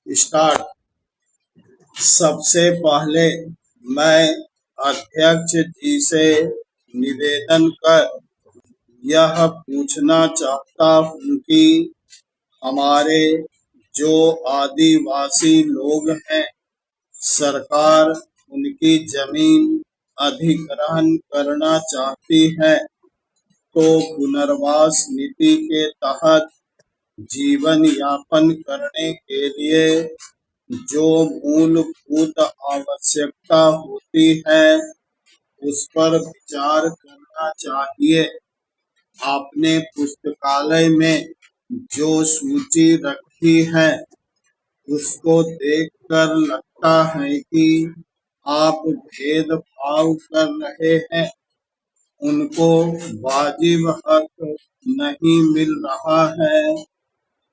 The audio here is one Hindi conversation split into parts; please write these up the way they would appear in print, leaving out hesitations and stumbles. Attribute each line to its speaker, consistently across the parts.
Speaker 1: स्टार्ट। सबसे पहले मैं अध्यक्ष जी से निवेदन कर यह पूछना चाहता हूँ कि हमारे जो आदिवासी लोग हैं, सरकार उनकी जमीन अधिग्रहण करना चाहती है, तो पुनर्वास नीति के तहत जीवन यापन करने के लिए जो मूलभूत आवश्यकता होती है उस पर विचार करना चाहिए। आपने पुस्तकालय में जो सूची रखी है उसको देखकर लगता है कि आप भेदभाव कर रहे हैं। उनको वाजिब हक नहीं मिल रहा है,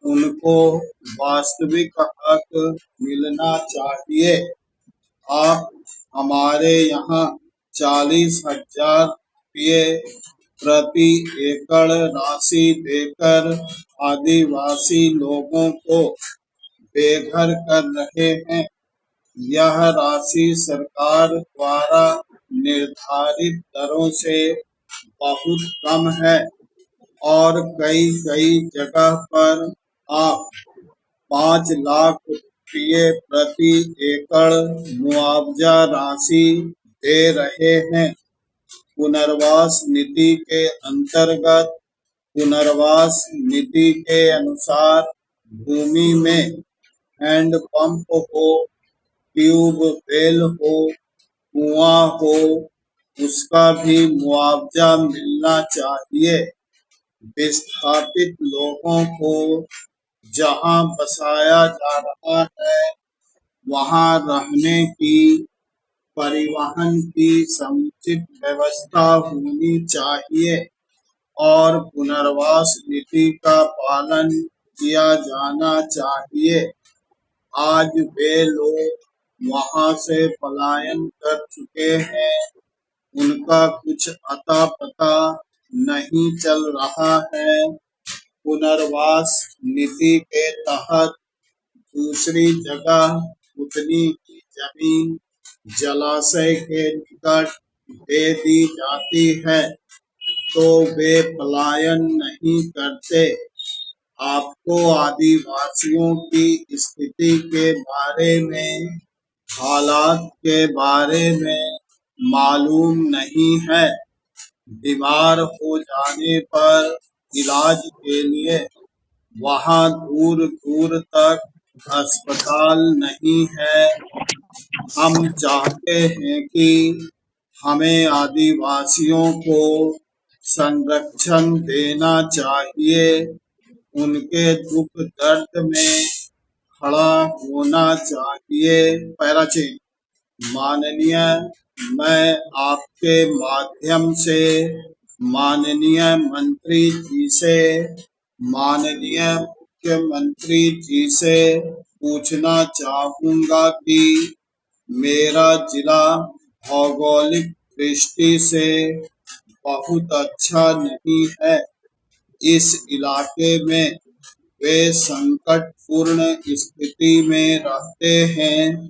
Speaker 1: उनको वास्तविक हक मिलना चाहिए। आप हमारे यहाँ 40,000 रुपये प्रति एकड़ राशि देकर आदिवासी लोगों को बेघर कर रहे हैं। यह राशि सरकार द्वारा निर्धारित दरों से बहुत कम है और कई जगह पर आप 5 लाख रुपये प्रति एकड़ मुआवजा राशि दे रहे हैं। पुनर्वास नीति के अंतर्गत पुनर्वास नीति के अनुसार भूमि में हैंडपंप हो, ट्यूबवेल हो, कुआं हो, उसका भी मुआवजा मिलना चाहिए। विस्थापित लोगों को जहां बसाया जा रहा है वहां रहने की, परिवहन की समुचित व्यवस्था होनी चाहिए और पुनर्वास नीति का पालन किया जाना चाहिए। आज वे लोग वहां से पलायन कर चुके हैं, उनका कुछ अता पता नहीं चल रहा है। पुनर्वास नीति के तहत दूसरी जगह उतनी ही जमीन जलाशय के निकट दे दी जाती है तो वे पलायन नहीं करते। आपको आदिवासियों की स्थिति के बारे में, हालात के बारे में मालूम नहीं है। बीमार हो जाने पर इलाज के लिए वहां दूर दूर तक अस्पताल नहीं है। हम चाहते हैं कि हमें आदिवासियों को संरक्षण देना चाहिए, उनके दुख दर्द में खड़ा होना चाहिए। पैराचीन। माननीय, मैं आपके माध्यम से माननीय मंत्री जी से, माननीय मुख्यमंत्री जी से पूछना चाहूंगा कि मेरा जिला भौगोलिक दृष्टि से बहुत अच्छा नहीं है। इस इलाके में वे संकटपूर्ण स्थिति में रहते हैं,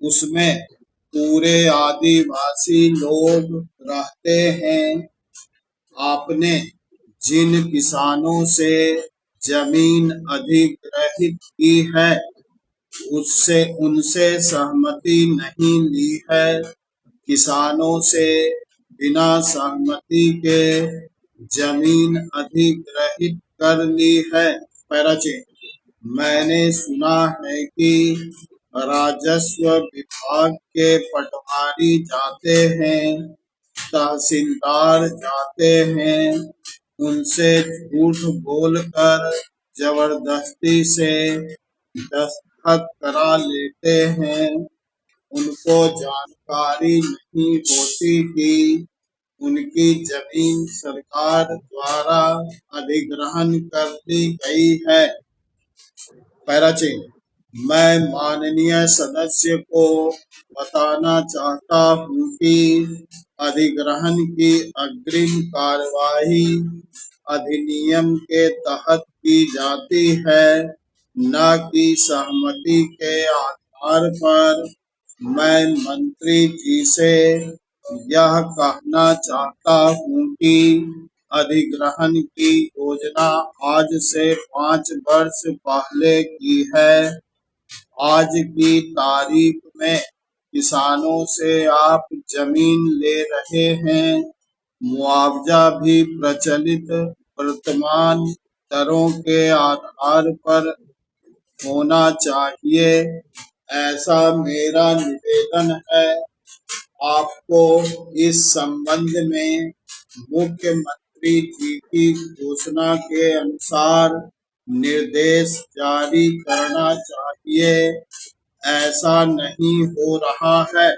Speaker 1: उसमें पूरे आदिवासी लोग रहते हैं। आपने जिन किसानों से जमीन अधिग्रहित की है उनसे सहमति नहीं ली है। किसानों से बिना सहमति के जमीन अधिग्रहित कर ली है। पैराचीन। मैंने सुना है कि राजस्व विभाग के पटवारी जाते हैं, तहसीलदार जाते हैं, उनसे झूठ बोलकर जबरदस्ती से दस्तखत करा लेते हैं। उनको जानकारी नहीं होती कि उनकी जमीन सरकार द्वारा अधिग्रहण कर ली गई है। पैराचीन। मैं माननीय सदस्य को बताना चाहता हूँ कि अधिग्रहण की अग्रिम कार्यवाही अधिनियम के तहत की जाती है। न कि सहमति के आधार पर। मैं मंत्री जी से यह कहना चाहता हूँ कि अधिग्रहण की योजना आज से 5 वर्ष पहले की है। आज की तारीख में किसानों से आप जमीन ले रहे हैं। मुआवजा भी प्रचलित वर्तमान दरों के आधार पर होना चाहिए, ऐसा मेरा निवेदन है। आपको इस संबंध में मुख्यमंत्री जी की घोषणा के अनुसार निर्देश जारी करना चाहिए। ऐसा नहीं हो रहा है।